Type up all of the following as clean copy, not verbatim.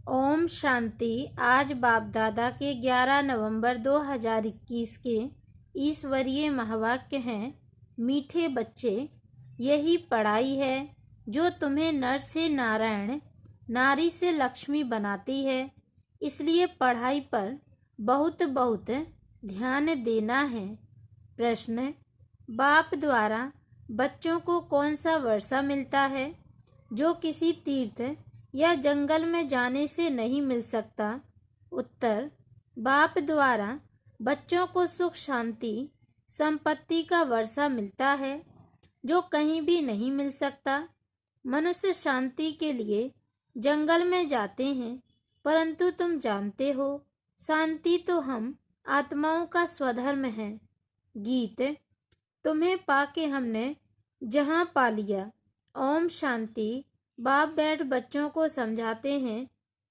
ओम शांति। आज बाप दादा के 11 नवंबर 2021 के ईश्वरीय महावाक्य हैं। मीठे बच्चे, यही पढ़ाई है जो तुम्हें नर से नारायण, नारी से लक्ष्मी बनाती है। इसलिए पढ़ाई पर बहुत बहुत ध्यान देना है। प्रश्न: बाप द्वारा बच्चों को कौन सा वर्षा मिलता है जो किसी तीर्थ या जंगल में जाने से नहीं मिल सकता? उत्तर: बाप द्वारा बच्चों को सुख शांति संपत्ति का वर्षा मिलता है जो कहीं भी नहीं मिल सकता। मनुष्य शांति के लिए जंगल में जाते हैं, परंतु तुम जानते हो शांति तो हम आत्माओं का स्वधर्म है। गीत: तुम्हें पाके हमने जहाँ पा लिया। ओम शांति। बाप बैठ बच्चों को समझाते हैं,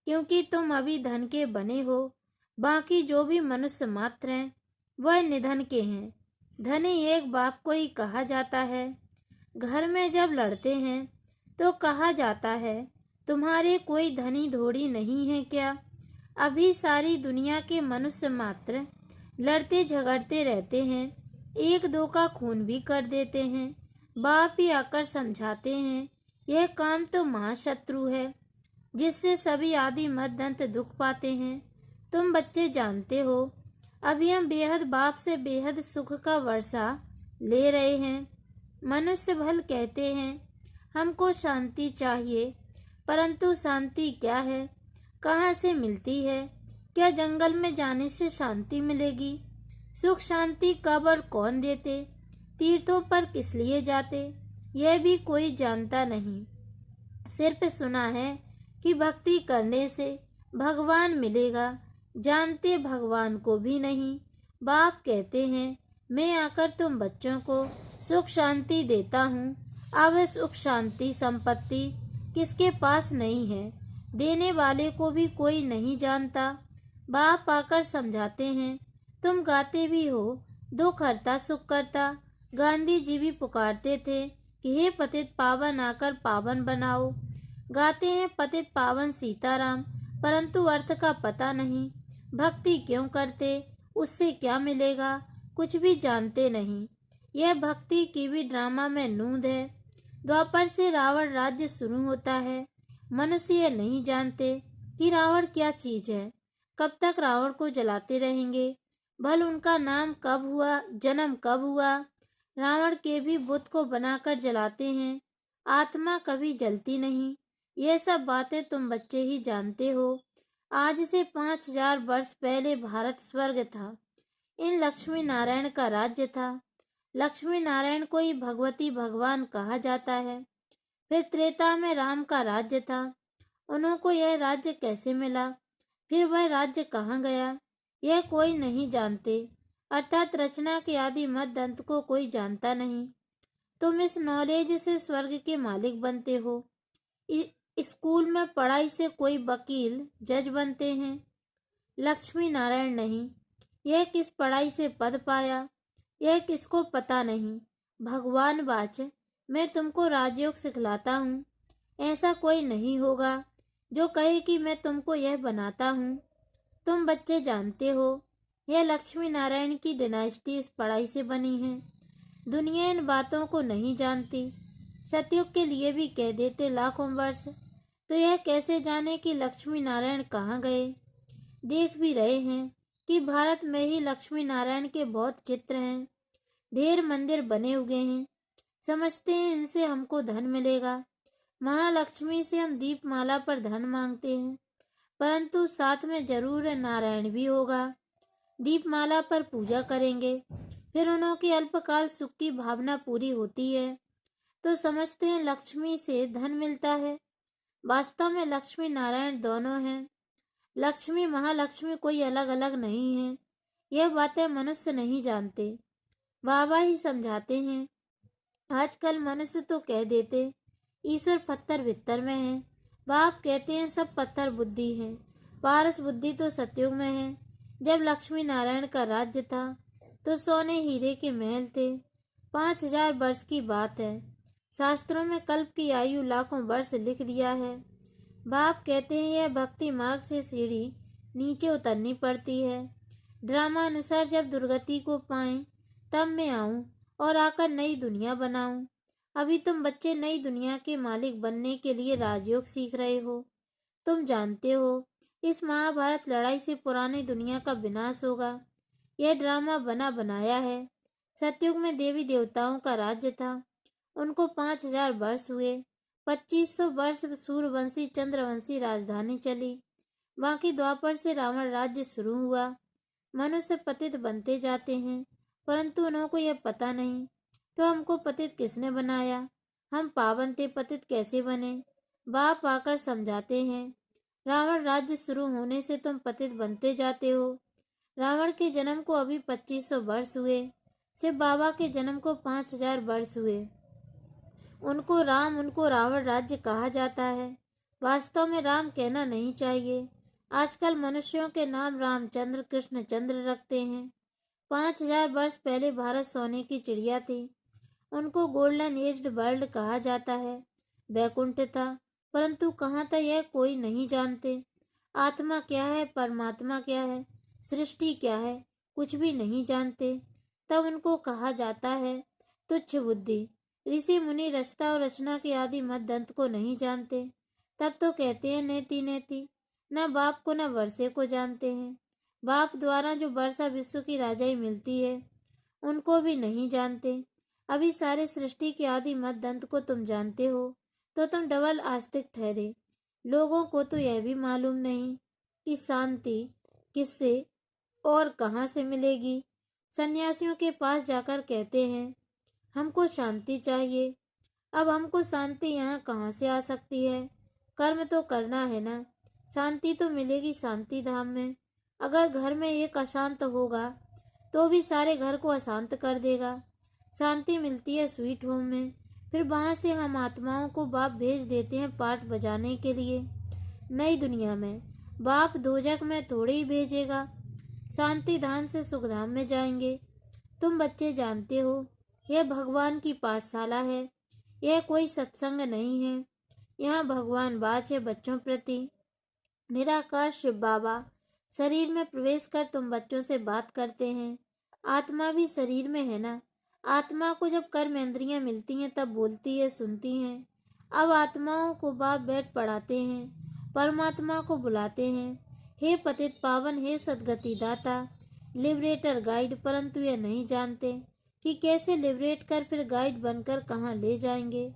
क्योंकि तुम अभी धन के बने हो। बाकी जो भी मनुष्य मात्र हैं वह निधन के हैं। धनी एक बाप को ही कहा जाता है। घर में जब लड़ते हैं तो कहा जाता है, तुम्हारे कोई धनी धोड़ी नहीं है क्या? अभी सारी दुनिया के मनुष्य मात्र लड़ते झगड़ते रहते हैं, एक दो का खून भी कर देते हैं। बाप ही आकर समझाते हैं, यह काम तो महाशत्रु है जिससे सभी आदि मद्दंत दुख पाते हैं। तुम बच्चे जानते हो अभी हम बेहद बाप से बेहद सुख का वर्षा ले रहे हैं। मनुष्य भल कहते हैं हमको शांति चाहिए, परंतु शांति क्या है, कहाँ से मिलती है? क्या जंगल में जाने से शांति मिलेगी? सुख शांति कब और कौन देते? तीर्थों पर किस लिए जाते, यह भी कोई जानता नहीं। सिर्फ सुना है कि भक्ति करने से भगवान मिलेगा, जानते भगवान को भी नहीं। बाप कहते हैं, मैं आकर तुम बच्चों को सुख शांति देता हूँ। अब सुख शांति संपत्ति किसके पास नहीं है, देने वाले को भी कोई नहीं जानता। बाप आकर समझाते हैं, तुम गाते भी हो, दुख हरता सुख करता। गांधी जी भी पुकारते थे कि हे पतित पावन आकर पावन बनाओ। गाते हैं पतित पावन सीताराम, परंतु अर्थ का पता नहीं। भक्ति क्यों करते, उससे क्या मिलेगा, कुछ भी जानते नहीं। यह भक्ति की भी ड्रामा में नूंद है। द्वापर से रावण राज्य शुरू होता है। मनुष्य यह नहीं जानते कि रावण क्या चीज है। कब तक रावण को जलाते रहेंगे? भल उनका नाम कब हुआ, जन्म कब हुआ? रावण के भी बुत को बनाकर जलाते हैं, आत्मा कभी जलती नहीं। यह सब बातें तुम बच्चे ही जानते हो। आज से 5000 वर्ष पहले भारत स्वर्ग था। इन लक्ष्मी नारायण का राज्य था। लक्ष्मी नारायण को ही भगवती भगवान कहा जाता है। फिर त्रेता में राम का राज्य था। उनको यह राज्य कैसे मिला, फिर वह राज्य कहाँ गया, यह कोई नहीं जानते। अर्थात रचना के आदि मध्य अंत को कोई जानता नहीं। तुम इस नॉलेज से स्वर्ग के मालिक बनते हो। स्कूल में पढ़ाई से कोई वकील जज बनते हैं, लक्ष्मी नारायण नहीं। यह किस पढ़ाई से पद पाया, यह किसको पता नहीं। भगवान वाच, मैं तुमको राजयोग सिखलाता हूँ। ऐसा कोई नहीं होगा जो कहे कि मैं तुमको यह बनाता हूँ। तुम बच्चे जानते हो यह लक्ष्मी नारायण की डिनास्टी इस पढ़ाई से बनी है। दुनिया इन बातों को नहीं जानती। सतयुग के लिए भी कह देते लाखों वर्ष, तो यह कैसे जाने कि लक्ष्मी नारायण कहाँ गए? देख भी रहे हैं कि भारत में ही लक्ष्मी नारायण के बहुत चित्र हैं। ढेर मंदिर बने हुए हैं। समझते हैं इनसे हमको धन मिलेगा। महालक्ष्मी से हम दीपमाला पर धन मांगते हैं, परंतु साथ में जरूर नारायण भी होगा। दीपमाला पर पूजा करेंगे, फिर उन्होंने अल्पकाल सुख की भावना पूरी होती है तो समझते हैं लक्ष्मी से धन मिलता है। वास्तव में लक्ष्मी नारायण दोनों हैं। लक्ष्मी महालक्ष्मी कोई अलग अलग नहीं है। यह बातें मनुष्य नहीं जानते, बाबा ही समझाते हैं। आजकल मनुष्य तो कह देते ईश्वर पत्थर भित्तर में है। बाप कहते हैं सब पत्थर बुद्धि है। पारस बुद्धि तो सतयुग में है। जब लक्ष्मी नारायण का राज्य था तो सोने हीरे के महल थे। 5000 वर्ष की बात है। शास्त्रों में कल्प की आयु लाखों वर्ष लिख दिया है। बाप कहते हैं यह भक्ति मार्ग से सीढ़ी नीचे उतरनी पड़ती है। ड्रामा अनुसार जब दुर्गति को पाएं तब मैं आऊं और आकर नई दुनिया बनाऊं। अभी तुम बच्चे नई दुनिया के मालिक बनने के लिए राजयोग सीख रहे हो। तुम जानते हो इस महाभारत लड़ाई से पुरानी दुनिया का विनाश होगा। यह ड्रामा बना बनाया है। सतयुग में देवी देवताओं का राज्य था। उनको 5000 वर्ष हुए। 2500 वर्ष सूर्यवंशी चंद्रवंशी राजधानी चली। बाकी द्वापर से रावण राज्य शुरू हुआ। मनुष्य पतित बनते जाते हैं, परंतु उनको यह पता नहीं तो हमको पतित किसने बनाया, हम पावन थे, पतित कैसे बने। बाप आकर समझाते हैं रावण राज्य शुरू होने से तुम पतित बनते जाते हो। रावण के जन्म को अभी 2500 वर्ष हुए। शिव बाबा के जन्म को 5000 वर्ष हुए। उनको राम उनको रावण राज्य कहा जाता है। वास्तव में राम कहना नहीं चाहिए। आजकल मनुष्यों के नाम रामचंद्र कृष्ण चंद्र रखते हैं। 5000 वर्ष पहले भारत सोने की चिड़िया थी। उनको गोल्डन एज्ड वर्ल्ड कहा जाता है। वैकुंठ था, परंतु कहाँ था यह कोई नहीं जानते। आत्मा क्या है, परमात्मा क्या है, सृष्टि क्या है, कुछ भी नहीं जानते। तब उनको कहा जाता है तुच्छ बुद्धि। ऋषि मुनि रचता और रचना के आदि मत दंत को नहीं जानते। तब तो कहते हैं नेति नेति। न बाप को न वर्षे को जानते हैं। बाप द्वारा जो वर्षा विश्व की राजाई मिलती है उनको भी नहीं जानते। अभी सारे सृष्टि के आदि मत दंत को तुम जानते हो तो तुम डबल आस्तिक ठहरे। लोगों को तो यह भी मालूम नहीं कि शांति किससे और कहाँ से मिलेगी। सन्यासियों के पास जाकर कहते हैं हमको शांति चाहिए। अब हमको शांति यहाँ कहाँ से आ सकती है, कर्म तो करना है ना। शांति तो मिलेगी शांति धाम में। अगर घर में एक अशांत होगा तो भी सारे घर को अशांत कर देगा। शांति मिलती है स्वीट होम में। फिर वहाँ से हम आत्माओं को बाप भेज देते हैं पाठ बजाने के लिए नई दुनिया में। बाप दोजक में थोड़े ही भेजेगा। शांति धाम से सुख धाम में जाएंगे। तुम बच्चे जानते हो यह भगवान की पाठशाला है। यह कोई सत्संग नहीं है। यहाँ भगवान बाच है बच्चों प्रति। निराकार शिव बाबा शरीर में प्रवेश कर तुम बच्चों से बात करते हैं। आत्मा भी शरीर में है ना। आत्मा को जब कर्म इंद्रियां मिलती हैं तब बोलती है, सुनती हैं। अब आत्माओं को बाप बैठ पढ़ाते हैं, परमात्मा को बुलाते हैं। हे पतित पावन, हे सदगति दाता, लिबरेटर गाइड। परंतु ये नहीं जानते कि कैसे लिबरेट कर फिर गाइड बनकर कहाँ ले जाएंगे।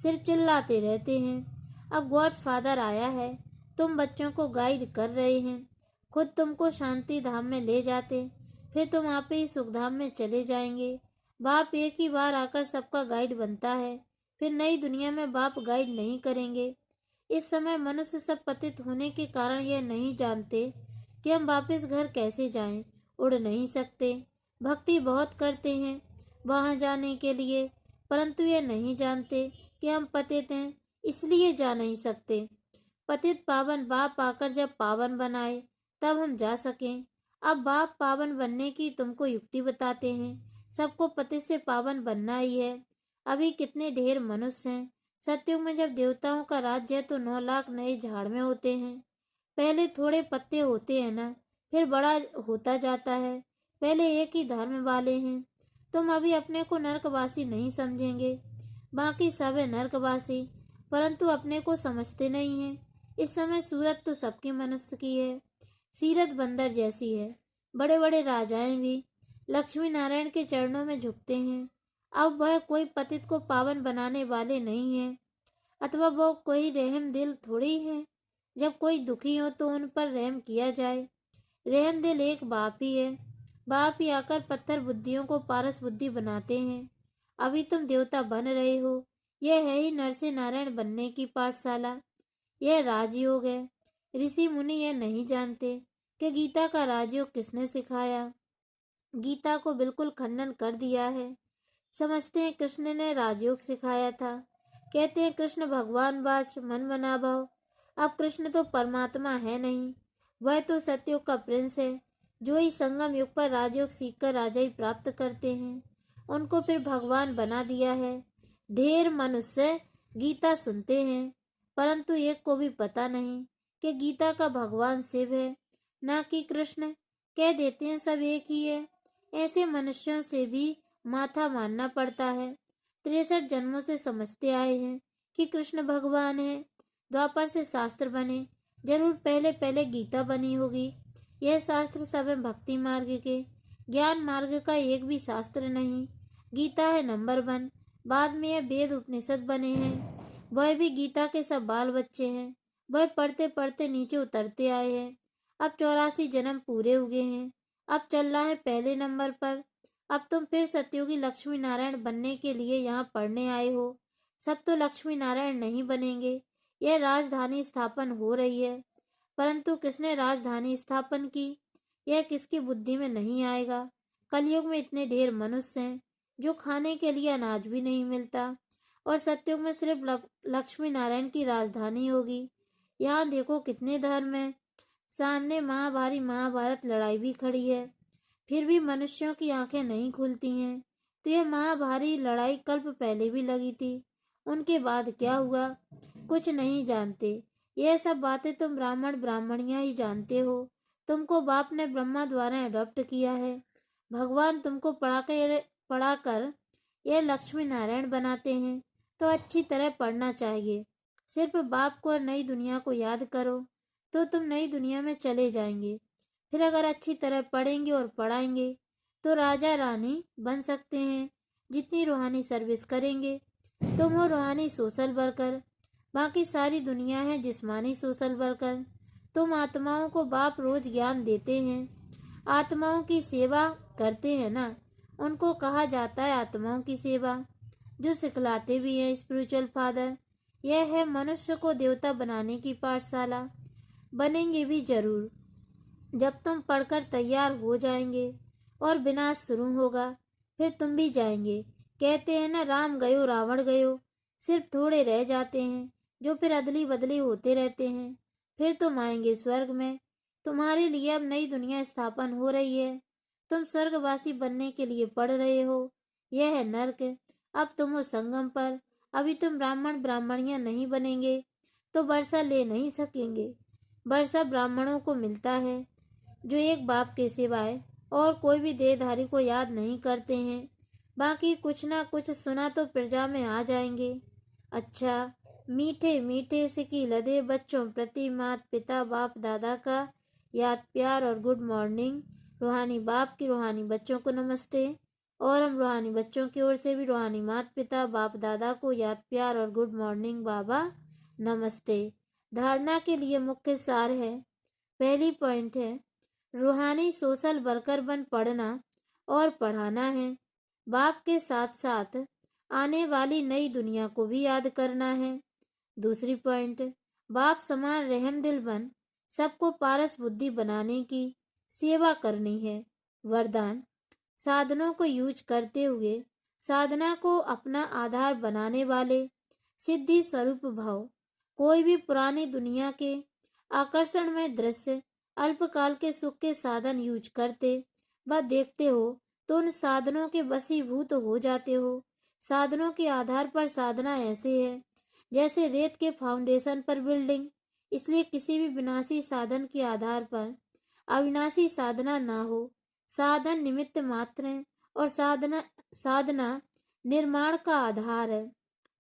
सिर्फ चिल्लाते रहते हैं। अब गॉड फादर आया है, तुम बच्चों को गाइड कर रहे हैं। खुद तुमको शांति धाम में ले जाते, फिर तुम आप ही सुख धाम में चले जाएंगे। बाप एक ही बार आकर सबका गाइड बनता है, फिर नई दुनिया में बाप गाइड नहीं करेंगे। इस समय मनुष्य सब पतित होने के कारण यह नहीं जानते कि हम वापस घर कैसे जाएं। उड़ नहीं सकते। भक्ति बहुत करते हैं वहाँ जाने के लिए, परंतु ये नहीं जानते कि हम पतित हैं, इसलिए जा नहीं सकते। पतित पावन बाप आकर जब पावन बनाए तब हम जा सकें। अब बाप पावन बनने की तुमको युक्ति बताते हैं। सबको पतित से पावन बनना ही है। अभी कितने ढेर मनुष्य हैं। सतयुग में जब देवताओं का राज्य है तो 9 लाख नए झाड़ में होते हैं। पहले थोड़े पत्ते होते हैं ना, फिर बड़ा होता जाता है। पहले एक ही धर्म वाले हैं। तुम अभी अपने को नरकवासी नहीं समझेंगे, बाकी सब है नरकवासी, परंतु अपने को समझते नहीं हैं। इस समय सूरत तो सबके मनुष्य की है, सीरत बंदर जैसी है। बड़े बड़े राजाएं भी लक्ष्मी नारायण के चरणों में झुकते हैं। अब वह कोई पतित को पावन बनाने वाले नहीं हैं, अथवा वो कोई रहम दिल थोड़ी है। जब कोई दुखी हो तो उन पर रहम किया जाए। रहम दिल एक बाप ही है। बाप ही आकर पत्थर बुद्धियों को पारस बुद्धि बनाते हैं। अभी तुम देवता बन रहे हो। यह है ही नर से नारायण बनने की पाठशाला। यह राजयोग है। ऋषि मुनि यह नहीं जानते कि गीता का राजयोग किसने सिखाया। गीता को बिल्कुल खंडन कर दिया है। समझते हैं कृष्ण ने राजयोग सिखाया था। कहते हैं कृष्ण भगवान वाच मन बना भाव। अब कृष्ण तो परमात्मा है नहीं, वह तो सतयुग का प्रिंस है, जो ही संगम युग पर राजयोग सीखकर राजाई प्राप्त करते हैं। उनको फिर भगवान बना दिया है। ढेर मनुष्य गीता सुनते हैं, परंतु एक को भी पता नहीं कि गीता का भगवान शिव है न कि कृष्ण। कह देते हैं सब एक ही है। ऐसे मनुष्यों से भी माथा मारना पड़ता है। 63 जन्मों से समझते आए हैं कि कृष्ण भगवान है। द्वापर से शास्त्र बने, जरूर पहले पहले गीता बनी होगी। यह शास्त्र सब है भक्ति मार्ग के, ज्ञान मार्ग का एक भी शास्त्र नहीं। गीता है नंबर 1, बाद में यह वेद उपनिषद बने हैं। वह भी गीता के सब बाल बच्चे हैं। वह पढ़ते पढ़ते नीचे उतरते आए हैं। अब 84 जन्म पूरे हुए हैं। अब चल रहा है पहले नंबर पर। अब तुम फिर सतयुगी लक्ष्मी नारायण बनने के लिए यहाँ पढ़ने आए हो। सब तो लक्ष्मी नारायण नहीं बनेंगे। यह राजधानी स्थापन हो रही है, परंतु किसने राजधानी स्थापन की, यह किसकी बुद्धि में नहीं आएगा। कलयुग में इतने ढेर मनुष्य हैं जो खाने के लिए अनाज भी नहीं मिलता, और सतयुग में सिर्फ लक्ष्मी नारायण की राजधानी होगी। यहाँ देखो कितने धर्म हैं। सामने महाभारी महाभारत लड़ाई भी खड़ी है, फिर भी मनुष्यों की आंखें नहीं खुलती हैं। तो यह महाभारी लड़ाई कल्प पहले भी लगी थी। उनके बाद क्या हुआ कुछ नहीं जानते। यह सब बातें तुम ब्राह्मण ब्राह्मणियां ही जानते हो। तुमको बाप ने ब्रह्मा द्वारा अडॉप्ट किया है। भगवान तुमको पढ़ाकर यह लक्ष्मी नारायण बनाते हैं, तो अच्छी तरह पढ़ना चाहिए। सिर्फ बाप को और नई दुनिया को याद करो तो तुम नई दुनिया में चले जाएंगे। फिर अगर अच्छी तरह पढ़ेंगे और पढ़ाएंगे तो राजा रानी बन सकते हैं। जितनी रूहानी सर्विस करेंगे तुम हो रूहानी सोशल वर्कर, बाकी सारी दुनिया है जिस्मानी सोशल वर्कर। तुम आत्माओं को बाप रोज ज्ञान देते हैं, आत्माओं की सेवा करते हैं ना, उनको कहा जाता है आत्माओं की सेवा, जो सिखलाते भी हैं स्पिरिचुअल फादर। यह है मनुष्य को देवता बनाने की पाठशाला। बनेंगे भी जरूर। जब तुम पढ़कर तैयार हो जाएंगे और विनाश शुरू होगा, फिर तुम भी जाएंगे। कहते हैं ना राम गयो रावण गयो, सिर्फ थोड़े रह जाते हैं जो फिर अदली बदली होते रहते हैं। फिर तुम आएंगे स्वर्ग में। तुम्हारे लिए अब नई दुनिया स्थापन हो रही है। तुम स्वर्गवासी बनने के लिए पढ़ रहे हो। यह है नर्क। अब तुम हो संगम पर। अभी तुम ब्राह्मण ब्राह्मणियां नहीं बनेंगे तो वर्षा ले नहीं सकेंगे। वर्षा ब्राह्मणों को मिलता है जो एक बाप के सिवाय और कोई भी देहधारी को याद नहीं करते हैं। बाकी कुछ ना कुछ सुना तो प्रजा में आ जाएंगे। अच्छा, मीठे मीठे सिकी लदे बच्चों प्रति माता पिता बाप दादा का याद प्यार और गुड मॉर्निंग। रूहानी बाप की रूहानी बच्चों को नमस्ते, और हम रूहानी बच्चों की ओर से भी रूहानी माता पिता बाप दादा को याद प्यार और गुड मॉर्निंग बाबा नमस्ते। धारणा के लिए मुख्य सार है। पहली पॉइंट है रूहानी सोशल वर्कर बन पढ़ना और पढ़ाना है। बाप के साथ साथ आने वाली नई दुनिया को भी याद करना है। दूसरी पॉइंट, बाप समान रहम दिल बन सबको पारस बुद्धि बनाने की सेवा करनी है। वरदान, साधनों को यूज करते हुए साधना को अपना आधार बनाने वाले सिद्धि स्वरूप भाव। कोई भी पुरानी दुनिया के आकर्षण में दृश्य अल्पकाल के सुख के साधन यूज करते व देखते हो तो उन साधनों के वशीभूत हो जाते हो। साधनों के आधार पर साधना ऐसे है जैसे रेत के फाउंडेशन पर बिल्डिंग। इसलिए किसी भी विनाशी साधन के आधार पर अविनाशी साधना ना हो। साधन निमित्त मात्र है और साधना निर्माण का आधार है।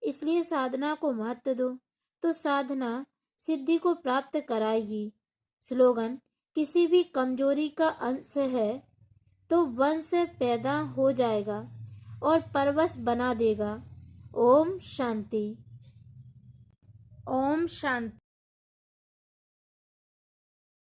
इसलिए साधना को महत्व दो तो साधना सिद्धि को प्राप्त कराएगी। स्लोगन, किसी भी कमजोरी का अंश है तो वंश पैदा हो जाएगा और परवश बना देगा। ओम शांति। ओम शांति।